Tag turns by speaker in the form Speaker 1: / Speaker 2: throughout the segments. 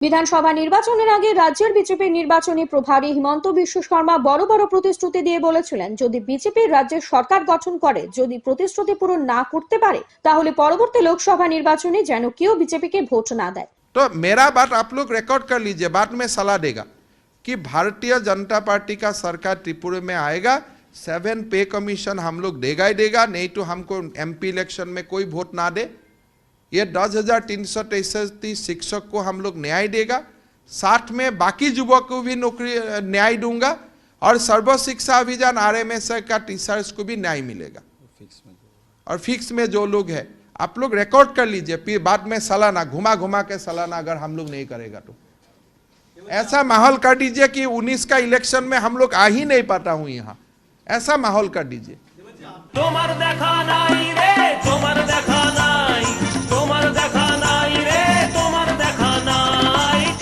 Speaker 1: বিধানসভা নির্বাচনের আগে রাজ্যের বিজেপির নির্বাচনী প্রভারী হিমন্ত বিশ্ব শর্মা বড় বড় প্রতিশ্রুতি দিয়ে বলেছিলেন, যদি বিজেপি রাজ্যের সরকার গঠন করে, যদি প্রতিশ্রুতি পূরণ না করতে পারে, তাহলে পরবর্তী লোকসভা নির্বাচনে যেন কেউ বিজেপিকে ভোট না দেয়।
Speaker 2: तो मेरा बात आप लोग रिकॉर्ड कर लीजिए, बाद में सलाह देगा कि भारतीय जनता पार्टी का सरकार त्रिपुरा में आएगा, 7 पे कमीशन हम लोग देगा ही देगा, नहीं तो हमको एमपी इलेक्शन में कोई वोट ना दे। ये 10,363 शिक्षक को हम लोग न्याय देगा, साथ में बाकी युवक को भी नौकरी न्याय दूंगा, और सर्व शिक्षा अभियान RMS का टीचर्स को भी न्याय मिलेगा। और फिक्स में जो लोग है आप लोग रिकॉर्ड कर लीजिए, फिर बाद में सालाना घुमा घुमा के सालाना अगर हम लोग नहीं करेगा तो ऐसा माहौल कर दीजिए कि 19 का इलेक्शन में हम लोग आ ही नहीं पाता हूं यहाँ, ऐसा माहौल कर दीजिए।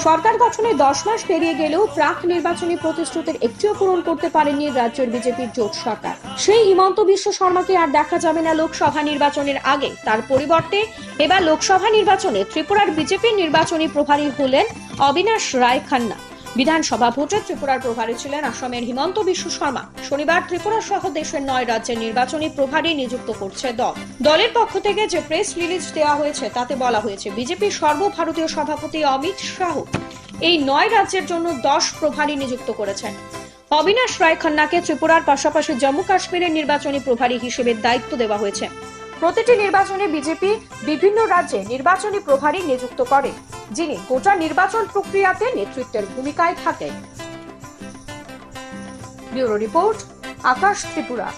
Speaker 1: সরকার গঠনের 10 মাস পেরিয়ে গেলেও প্রাক নির্বাচনী প্রতিশ্রুতির একটিও পূরণ করতে পারেনি রাজ্যের বিজেপির জোট সরকার। সেই হিমন্ত বিশ্ব শর্মাকে আর দেখা যাবে না লোকসভা নির্বাচনের আগে। তার পরিবর্তে এবার লোকসভা নির্বাচনে ত্রিপুরার বিজেপির নির্বাচনী প্রভারী হলেন অবিনাশ রায় খান্না। বিধানসভা ভোটে ত্রিপুরার প্রভারী ছিলেন আসামের হিমন্ত বিশ্ব শর্মা। শনিবার ত্রিপুরা সহ দেশের 9 রাজ্যের নির্বাচনী প্রভারী নিযুক্ত করছে দলের পক্ষ থেকে যে প্রেস রিলিজ দেওয়া হয়েছে তাতে বলা হয়েছে, বিজেপির সর্বভারতীয় সভাপতি অমিত শাহ এই 9 রাজ্যের জন্য 10 প্রভারী নিযুক্ত করেছেন। অবিনাশ রায় খান্নাকে ত্রিপুরার পাশাপাশি জম্মু কাশ্মীরের নির্বাচনী প্রভারী হিসেবে দায়িত্ব দেওয়া হয়েছে। প্রতিটি নির্বাচনে বিজেপি বিভিন্ন রাজ্যে নির্বাচনী প্রভারী নিযুক্ত করে, যিনি গোটা নির্বাচন প্রক্রিয়াতে নেতৃত্বের ভূমিকায় থাকেন। ব্যুরো রিপোর্ট, আকাশ ত্রিপুরা।